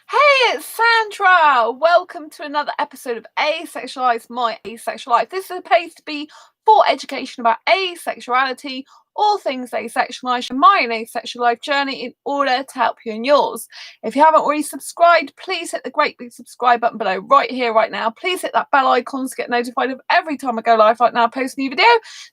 Hey, it's Sandra. Welcome to another episode of Asexualise, my asexual life. This is a place to be for education about asexuality, all things asexualise, and my own asexual life journey in order to help you in yours. If you haven't already subscribed, please hit the great big subscribe button below right here, right now. Please hit that bell icon to get notified of every time I go live right now, post a new video.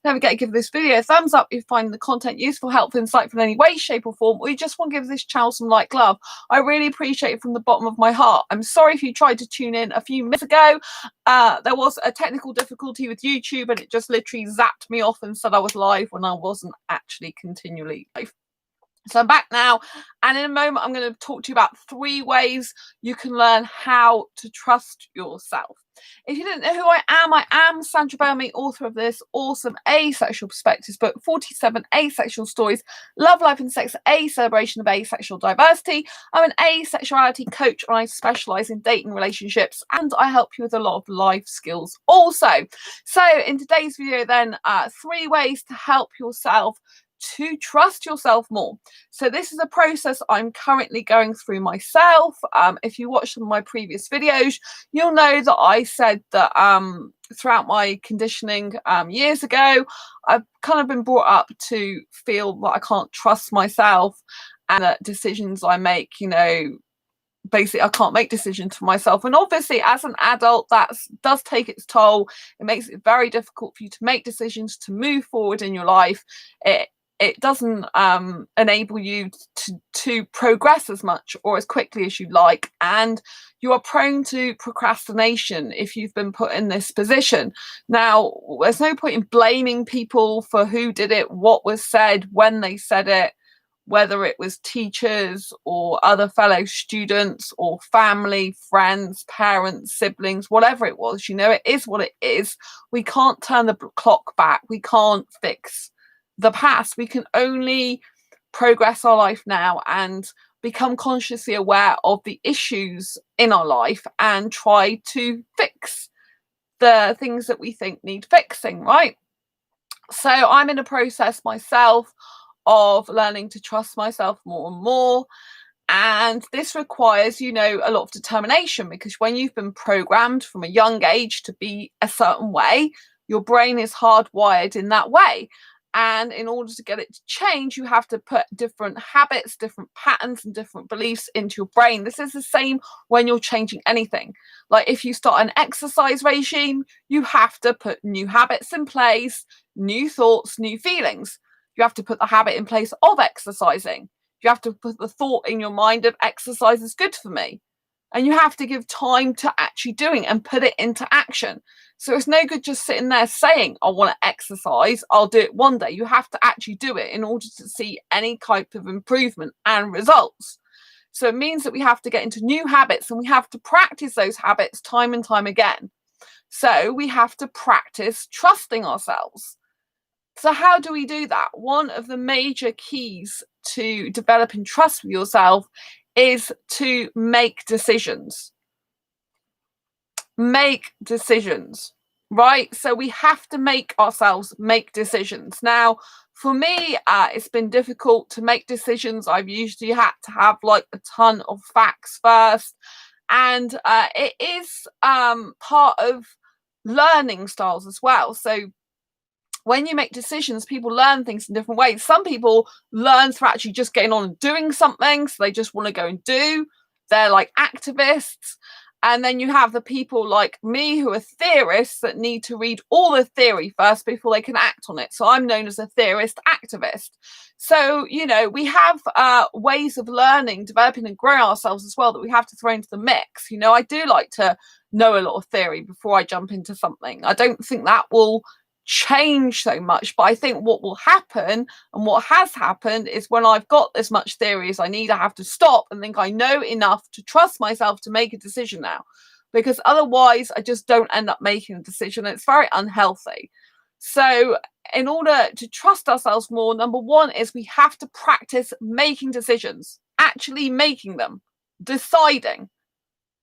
Don't forget to give this video a thumbs up if you find the content useful, helpful, insightful in any way, shape or form, or you just want to give this channel some like love. I really appreciate it from the bottom of my heart. I'm sorry if you tried to tune in a few minutes ago. There was a technical difficulty with YouTube and it just literally zapped me off and said I was live when I wasn't actually continually live. So I'm back now, and in a moment I'm going to talk to you about 3 ways you can learn how to trust yourself. If you didn't know who I am Sandra Bellamy, author of this awesome Asexual Perspectives book, 47 Asexual Stories, Love, Life and Sex, a celebration of asexual diversity. I'm an asexuality coach and I specialise in dating relationships, and I help you with a lot of life skills also. So in today's video then, 3 ways to help yourself to trust yourself more. So this is a process I'm currently going through myself. If you watch some of my previous videos, you'll know that I said that throughout my conditioning years ago, I've kind of been brought up to feel that I can't trust myself, and that decisions I make, basically I can't make decisions for myself. And obviously as an adult that does take its toll. It makes it very difficult for you to make decisions, to move forward in your life. It doesn't enable you to progress as much or as quickly as you'd like, and you are prone to procrastination if you've been put in this position. Now, there's no point in blaming people for who did it, what was said, when they said it, whether it was teachers or other fellow students or family, friends, parents, siblings, whatever it was. It is what it is. We can't turn the clock back. We can't fix the past. We can only progress our life now and become consciously aware of the issues in our life and try to fix the things that we think need fixing, right? So I'm in a process myself of learning to trust myself more and more, and this requires a lot of determination, because when you've been programmed from a young age to be a certain way, your brain is hardwired in that way. And in order to get it to change, you have to put different habits, different patterns, and different beliefs into your brain. This is the same when you're changing anything. Like if you start an exercise regime, you have to put new habits in place, new thoughts, new feelings. You have to put the habit in place of exercising. You have to put the thought in your mind of exercise is good for me. And you have to give time to actually doing and put it into action. So it's no good just sitting there saying, I want to exercise, I'll do it one day. You have to actually do it in order to see any type of improvement and results. So it means that we have to get into new habits, and we have to practice those habits time and time again. So we have to practice trusting ourselves. So how do we do that? One of the major keys to developing trust with yourself is to make decisions. Make decisions, right? So we have to make ourselves make decisions. Now, for me, it's been difficult to make decisions. I've usually had to have like a ton of facts first. And it is part of learning styles as well. So when you make decisions, people learn things in different ways. Some people learn through actually just getting on and doing something. So they just want to go and do. They're like activists. And then you have the people like me who are theorists that need to read all the theory first before they can act on it. So I'm known as a theorist activist. So, we have ways of learning, developing and growing ourselves as well that we have to throw into the mix. I do like to know a lot of theory before I jump into something. I don't think that will change so much, but I think what will happen, and what has happened, is when I've got as much theory as I need, I have to stop and think I know enough to trust myself to make a decision now, because otherwise I just don't end up making a decision. It's very unhealthy. So in order to trust ourselves more, number one is we have to practice making decisions, actually making them, deciding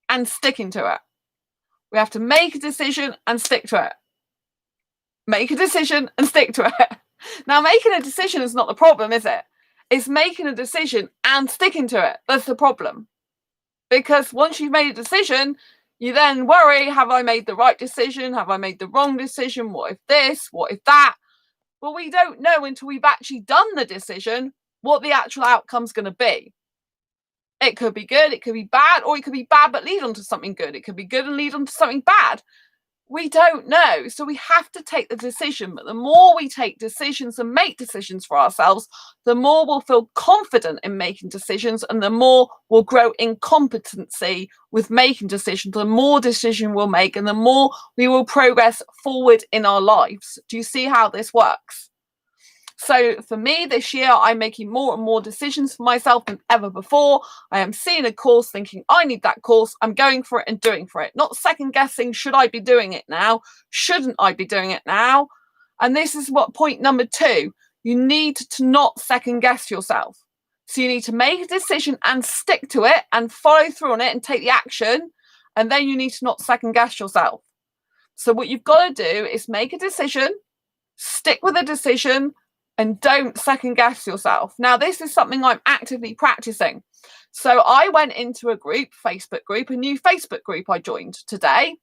and sticking to it. We have to make a decision and stick to it. Make a decision and stick to it. Now, making a decision is not the problem, is it? It's making a decision and sticking to it. That's the problem. Because once you've made a decision, you then worry, have I made the right decision? Have I made the wrong decision? What if this? What if that? Well, we don't know until we've actually done the decision what the actual outcome's going to be. It could be good, it could be bad, or it could be bad but lead on to something good. It could be good and lead on to something bad. We don't know. So we have to take the decision. But the more we take decisions and make decisions for ourselves, the more we'll feel confident in making decisions, and the more we'll grow in competency with making decisions. The more decision we'll make, and the more we will progress forward in our lives. Do you see how this works? So for me this year, I'm making more and more decisions for myself than ever before. I am seeing a course thinking, I need that course. I'm going for it and doing for it. Not second guessing, should I be doing it now? Shouldn't I be doing it now? And this is what point number 2. You need to not second guess yourself. So you need to make a decision and stick to it and follow through on it and take the action. And then you need to not second guess yourself. So what you've got to do is make a decision, stick with a decision, and don't second guess yourself. Now, this is something I'm actively practicing. So I went into a group, Facebook group, a new Facebook group I joined today.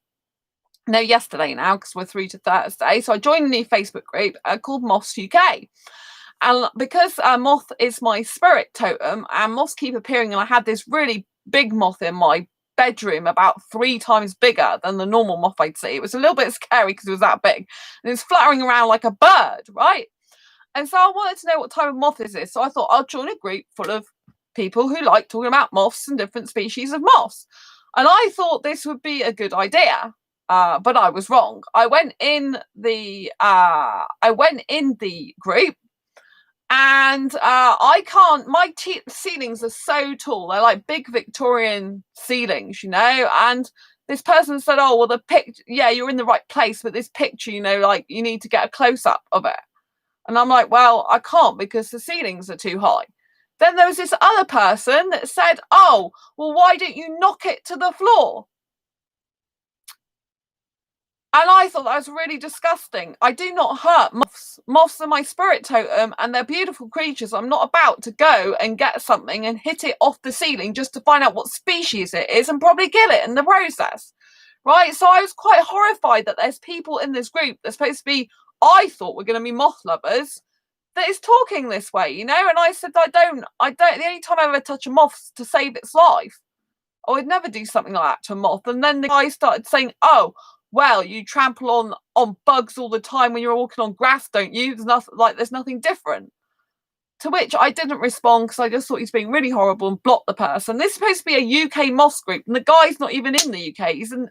No, yesterday now, because we're through to Thursday. So I joined a new Facebook group called Moths UK. And because moth is my spirit totem, and moths keep appearing, and I had this really big moth in my bedroom, about 3 times bigger than the normal moth I'd see. It was a little bit scary because it was that big. And it's fluttering around like a bird, right? And so I wanted to know what type of moth is this. So I thought I'll join a group full of people who like talking about moths and different species of moths. And I thought this would be a good idea, but I was wrong. I went in the group, and I can't. My ceilings are so tall; they're like big Victorian ceilings, you know. And this person said, "Oh, well, the picture, yeah, you're in the right place, but this picture, you know, like you need to get a close up of it." And I'm like, well, I can't because the ceilings are too high. Then there was this other person that said, oh, well, why don't you knock it to the floor? And I thought that was really disgusting. I do not hurt moths. Moths are my spirit totem, and they're beautiful creatures. I'm not about to go and get something and hit it off the ceiling just to find out what species it is and probably kill it in the process. Right? So I was quite horrified that there's people in this group that's supposed to be, I thought were going to be moth lovers, that is talking this way, you know. And I said, I don't, the only time I ever touch a moth is to save its life. I would never do something like that to a moth. And then the guy started saying, oh, well, you trample on bugs all the time when you're walking on grass, don't you? There's nothing different. To which I didn't respond because I just thought he's being really horrible and blocked the person. This is supposed to be a UK moth group, and the guy's not even in the UK. He's in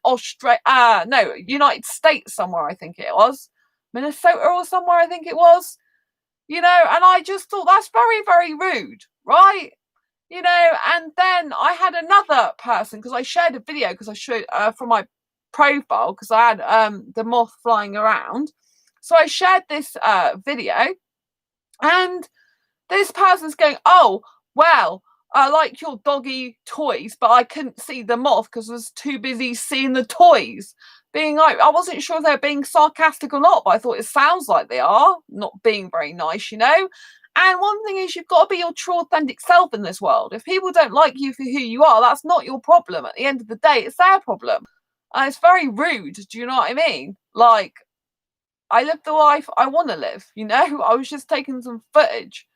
United States somewhere, I think it was. Minnesota or somewhere, I think it was. You know, and I just thought that's very, very rude, right? You know, and then I had another person, because I shared a video, because I showed from my profile, because I had the moth flying around. So I shared this video, and this person's going, oh, well, I like your doggy toys, but I couldn't see the moth because I was too busy seeing the toys. Being like, I wasn't sure if they're being sarcastic or not, but I thought it sounds like they are, not being very nice, you know. And one thing is, you've got to be your true authentic self in this world. If people don't like you for who you are, that's not your problem. At the end of the day, it's their problem. And it's very rude. Do you know what I mean? Like, I live the life I want to live, you know. I was just taking some footage.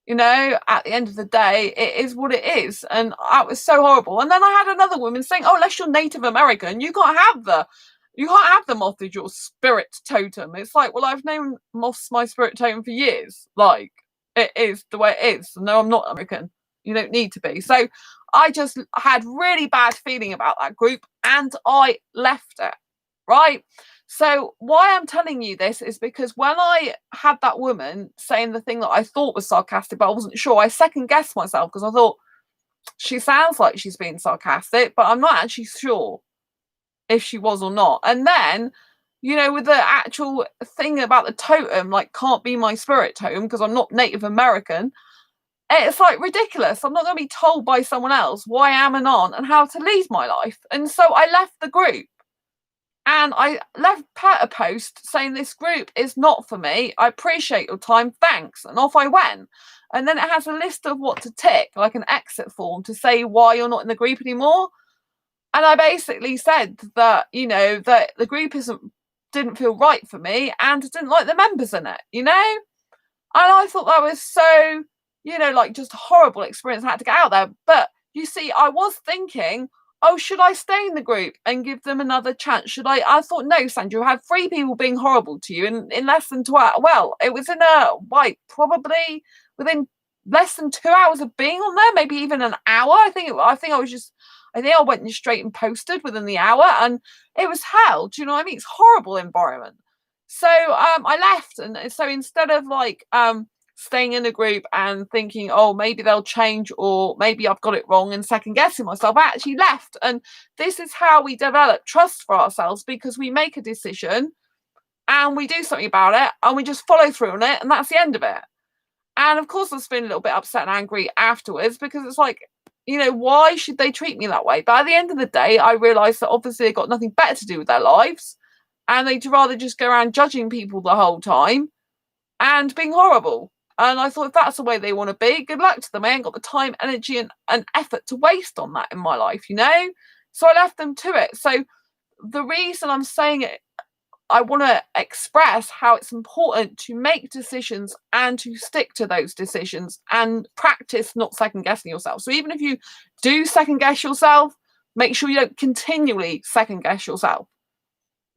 You know, at the end of the day, it is what it is. And that was so horrible. And then I had another woman saying, oh, unless you're Native American, you can't have the moth as your spirit totem. It's like, well, I've known moths my spirit totem for years. Like, it is the way it is. No, I'm not American. You don't need to be. So I just had really bad feeling about that group, and I left it, right? So why I'm telling you this is because when I had that woman saying the thing that I thought was sarcastic, but I wasn't sure, I second guessed myself because I thought, she sounds like she's being sarcastic, but I'm not actually sure if she was or not. And then, you know, with the actual thing about the totem, like, can't be my spirit totem because I'm not Native American, it's like ridiculous. I'm not going to be told by someone else why I am and aren't and how to lead my life. And so I left the group. And I left a post saying, this group is not for me. I appreciate your time. Thanks. And off I went. And then it has a list of what to tick, like an exit form to say why you're not in the group anymore. And I basically said that, that the group didn't feel right for me and didn't like the members in it, And I thought that was so, like just a horrible experience. I had to get out there. But you see, I was thinking, oh, should I stay in the group and give them another chance? Should I? I thought, no, Sandra, you had 3 people being horrible to you in less than 2 hours. Well, it was probably within less than 2 hours of being on there, maybe even an hour. I think I went straight and posted within the hour, and it was hell. Do you know what I mean? It's a horrible environment. So I left, and so instead of staying in a group and thinking, oh, maybe they'll change, or maybe I've got it wrong, and second guessing myself, I actually left. And this is how we develop trust for ourselves, because we make a decision and we do something about it and we just follow through on it, and that's the end of it. And of course I was feeling a little bit upset and angry afterwards, because it's like, why should they treat me that way? But at the end of the day, I realised that obviously they've got nothing better to do with their lives, and they'd rather just go around judging people the whole time and being horrible. And I thought, if that's the way they want to be, good luck to them. I ain't got the time, energy, and effort to waste on that in my life, So I left them to it. So the reason I'm saying it, I want to express how it's important to make decisions and to stick to those decisions and practice not second guessing yourself. So even if you do second guess yourself, make sure you don't continually second guess yourself.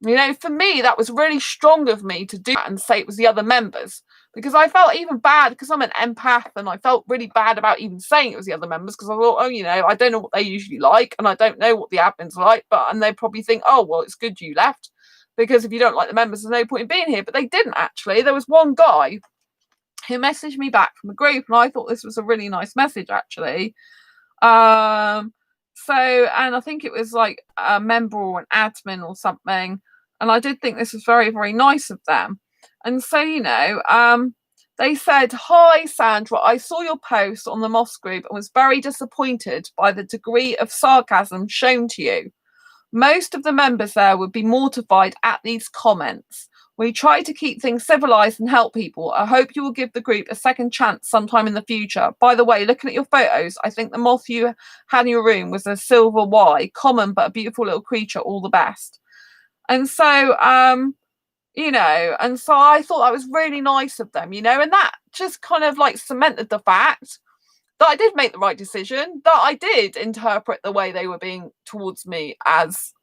For me, that was really strong of me to do that and say it was the other members, because I felt even bad, because I'm an empath, and I felt really bad about even saying it was the other members, because I thought, I don't know what they usually like, and I don't know what the admin's like, and they probably think, oh, well, it's good you left, because if you don't like the members, there's no point in being here. But they didn't actually. There was one guy who messaged me back from a group, and I thought this was a really nice message, actually. And I think it was like a member or an admin or something. And I did think this was very, very nice of them. And so, they said, "Hi, Sandra, I saw your post on the Moss group and was very disappointed by the degree of sarcasm shown to you. Most of the members there would be mortified at these comments. We try to keep things civilized and help people. I hope you will give the group a second chance sometime in the future. By the way, looking at your photos, I think the moth you had in your room was a silver Y, common but a beautiful little creature. All the best." And so, and so I thought that was really nice of them, and that just kind of like cemented the fact that I did make the right decision, that I did interpret the way they were being towards me as,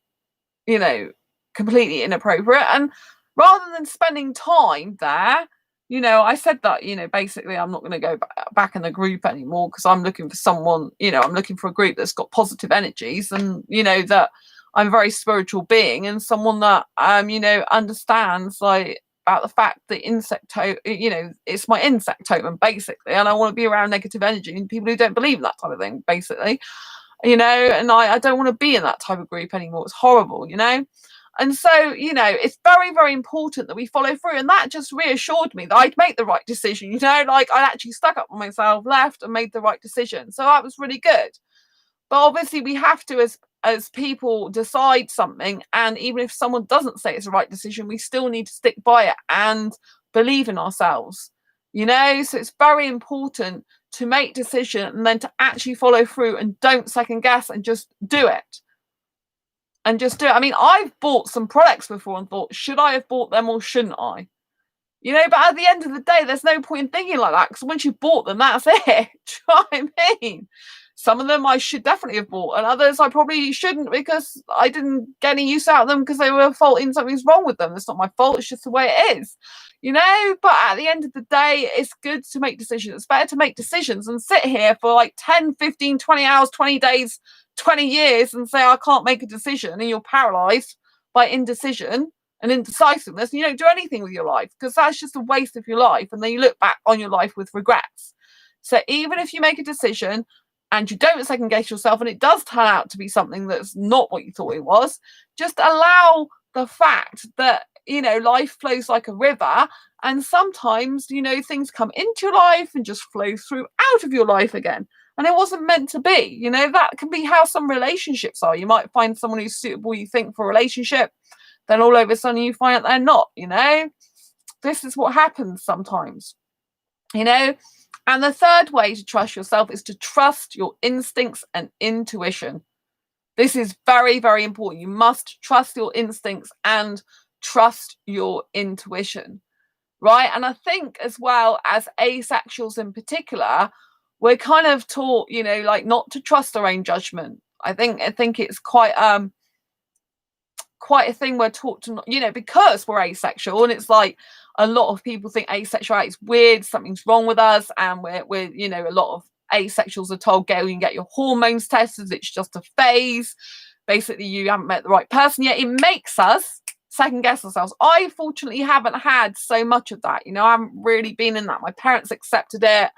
completely inappropriate. And rather than spending time there, I said that, basically I'm not going to go back in the group anymore, because I'm looking for someone, I'm looking for a group that's got positive energies, and, that I'm a very spiritual being, and someone that, understands about the fact that it's my insect totem, basically, and I want to be around negative energy and people who don't believe in that type of thing, basically, and I don't want to be in that type of group anymore. It's horrible, And so, it's very, very important that we follow through. And that just reassured me that I'd make the right decision, I actually stuck up for myself, left, and made the right decision. So that was really good. But obviously we have to, as people, decide something, and even if someone doesn't say it's the right decision, we still need to stick by it and believe in ourselves, so it's very important to make decision and then to actually follow through, and don't second guess, and just do it. I mean, I've bought some products before and thought, should I have bought them or shouldn't I? But at the end of the day, there's no point in thinking like that, because once you've bought them, that's it. Do you know what I mean? Some of them I should definitely have bought, and others I probably shouldn't, because I didn't get any use out of them, because they were faulting something's wrong with them. It's not my fault. It's just the way it is, But at the end of the day, it's good to make decisions. It's better to make decisions and sit here for like 10, 15, 20 hours, 20 days, 20 years and say, I can't make a decision, and you're paralyzed by indecision and indecisiveness, and you don't do anything with your life, because that's just a waste of your life. And then you look back on your life with regrets. So even if you make a decision and you don't second guess yourself, and it does turn out to be something that's not what you thought it was, just allow the fact that, life flows like a river, and sometimes, things come into your life and just flow through out of your life again. And it wasn't meant to be, that can be how some relationships are. You might find someone who's suitable, you think, for a relationship, then all of a sudden you find out they're not, This is what happens sometimes, And the third way to trust yourself is to trust your instincts and intuition. This is very, very important. You must trust your instincts and trust your intuition, right? And I think as well as asexuals in particular, we're kind of taught, you know, like not to trust our own judgment. I think it's quite a thing we're taught to, you know, because we're asexual, and it's like a lot of people think asexuality is weird, something's wrong with us, and we're you know, a lot of asexuals are told go and get your hormones tested, it's just a phase, basically you haven't met the right person yet. It makes us second guess ourselves. I fortunately haven't had so much of that, you know, I haven't really been in that. My parents accepted it.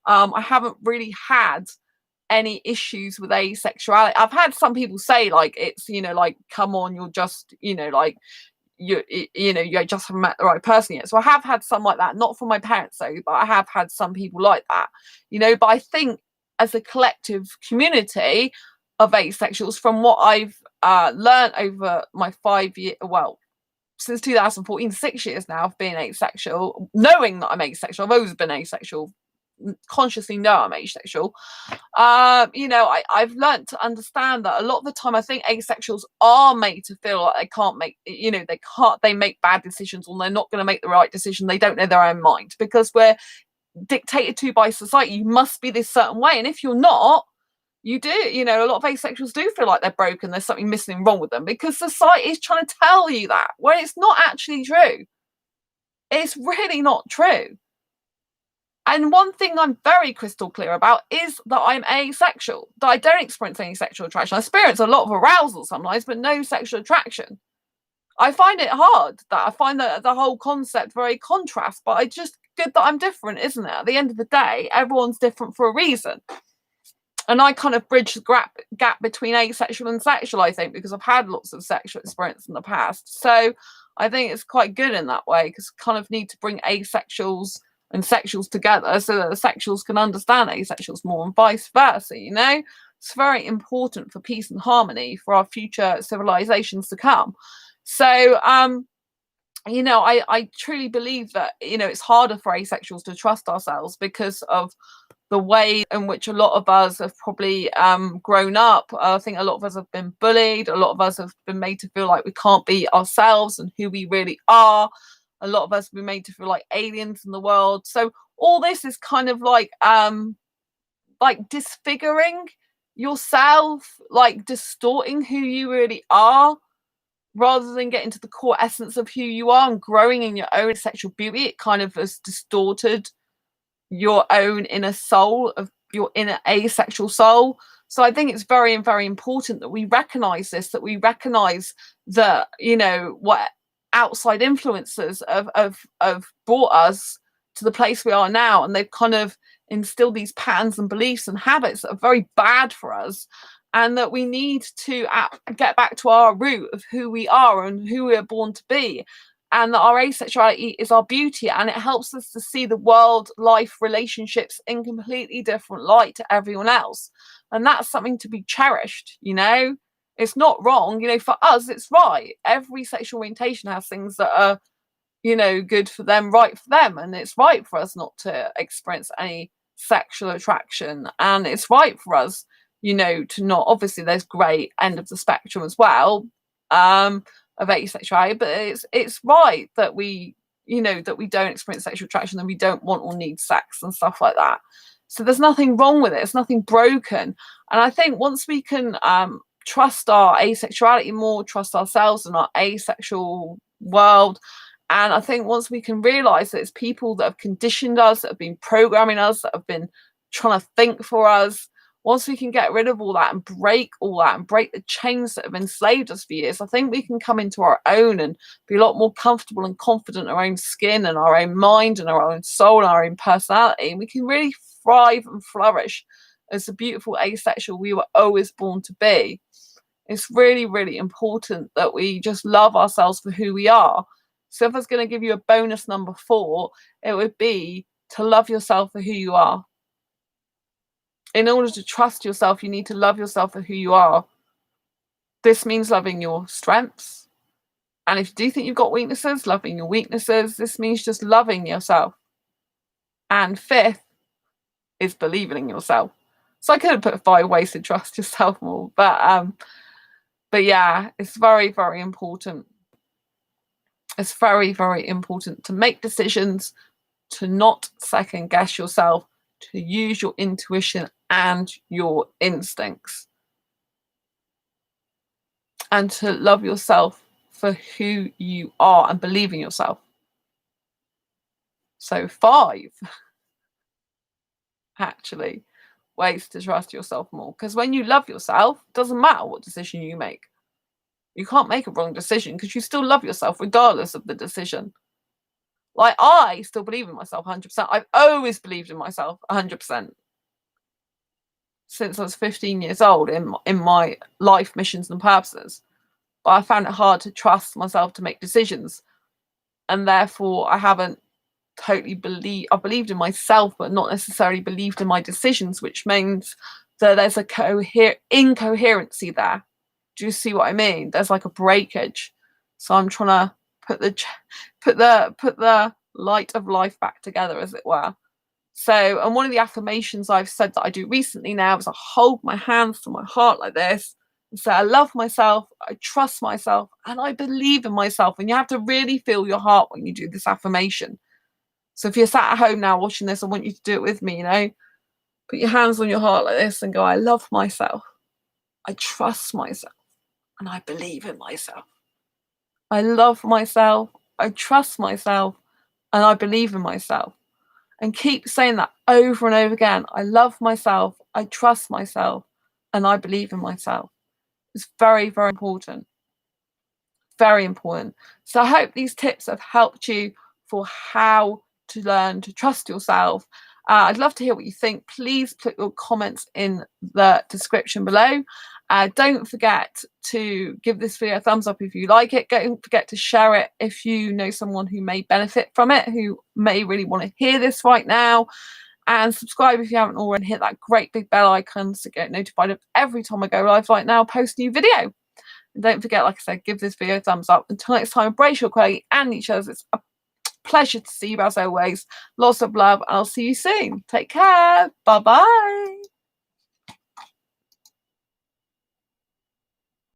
I haven't really had any issues with asexuality. I've had some people say like it's, you know, like come on, you're just, you know, like you know, you just haven't met the right person yet. So I have had some like that, not from my parents though, but I have had some people like that, you know. But I think as a collective community of asexuals, from what I've learned over my 5 year, well, since 2014, 6 years now of being asexual, knowing that I'm asexual, I've always been asexual, consciously know I'm asexual. You know, I've learned to understand that a lot of the time I think asexuals are made to feel like they can't make, you know, they make bad decisions, or they're not going to make the right decision, they don't know their own mind, because we're dictated to by society. You must be this certain way, and if you're not, you do, you know, a lot of asexuals do feel like they're broken, there's something missing wrong with them, because society is trying to tell you that, when it's not actually true. It's really not true. And one thing I'm very crystal clear about is that I'm asexual, that I don't experience any sexual attraction. I experience a lot of arousal sometimes, but no sexual attraction. I find it hard, that I find that the whole concept very contrast, but I just, good that I'm different, isn't it? At the end of the day, everyone's different for a reason. And I kind of bridge the gap between asexual and sexual, I think, because I've had lots of sexual experience in the past. So I think it's quite good in that way, because kind of need to bring asexuals and sexuals together so that the sexuals can understand asexuals more, and vice versa, you know. It's very important for peace and harmony for our future civilizations to come. So you know, I truly believe that, you know, it's harder for asexuals to trust ourselves because of the way in which a lot of us have probably grown up. I think a lot of us have been bullied, a lot of us have been made to feel like we can't be ourselves and who we really are. A lot of us have been made to feel like aliens in the world. So all this is kind of like disfiguring yourself, like distorting who you really are, rather than getting to the core essence of who you are and growing in your own sexual beauty. It kind of has distorted your own inner soul, of your inner asexual soul. So I think it's very, very important that we recognize this, that we recognize that, you know, what outside influences have brought us to the place we are now, and they've kind of instilled these patterns and beliefs and habits that are very bad for us, and that we need to get back to our root of who we are and who we are born to be, and that our asexuality is our beauty, and it helps us to see the world, life, relationships in completely different light to everyone else. And that's something to be cherished, you know. It's not wrong, you know, for us it's right. Every sexual orientation has things that are, you know, good for them, right for them, and it's right for us not to experience any sexual attraction, and it's right for us, you know, to not, obviously there's grey end of the spectrum as well of asexuality, but it's right that we, you know, that we don't experience sexual attraction, and we don't want or need sex and stuff like that. So there's nothing wrong with it, it's nothing broken. And I think once we can trust our asexuality more, trust ourselves and our asexual world, and I think once we can realize that it's people that have conditioned us, that have been programming us, that have been trying to think for us, once we can get rid of all that and break the chains that have enslaved us for years, I think we can come into our own and be a lot more comfortable and confident in our own skin and our own mind and our own soul and our own personality. And we can really thrive and flourish as the beautiful asexual we were always born to be. It's really, really important that we just love ourselves for who we are. So if I was going to give you a bonus number 4, it would be to love yourself for who you are. In order to trust yourself, you need to love yourself for who you are. This means loving your strengths. And if you do think you've got weaknesses, loving your weaknesses. This means just loving yourself. And 5th, is believing in yourself. So I could have put 5 ways to trust yourself more, but yeah, it's very, very important. It's very, very important to make decisions, to not second guess yourself, to use your intuition and your instincts, and to love yourself for who you are and believe in yourself. So 5, actually, ways to trust yourself more. Because when you love yourself, it doesn't matter what decision you make. You can't make a wrong decision because you still love yourself regardless of the decision. Like, I still believe in myself 100%. I've always believed in myself 100%. Since I was 15 years old in my life missions and purposes. But I found it hard to trust myself to make decisions. And therefore, I haven't totally believed. I believed in myself, but not necessarily believed in my decisions, which means that there's a incoherency there. Do you see what I mean? There's like a breakage. So I'm trying to put the light of life back together, as it were. So, and one of the affirmations I've said that I do recently now is I hold my hands to my heart like this and say, I love myself, I trust myself, and I believe in myself. And you have to really feel your heart when you do this affirmation. So if you're sat at home now watching this, I want you to do it with me, Put your hands on your heart like this and go, I love myself, I trust myself, and I believe in myself. I love myself, I trust myself, and I believe in myself. And keep saying that over and over again. I love myself, I trust myself, and I believe in myself. It's very, very important. Very important. So I hope these tips have helped you for how to learn to trust yourself. I'd love to hear what you think. Please put your comments in the description below. Don't forget to give this video a thumbs up if you like it. Don't forget to share it if you know someone who may benefit from it, who may really want to hear this right now. And subscribe if you haven't already. Hit that great big bell icon to get notified of every time I go live like now, post a new video. And don't forget, like I said, give this video a thumbs up. Until next time, embrace your quality and each other's. It's a pleasure to see you as always. Lots of love, and I'll see you soon. Take care. Bye-bye.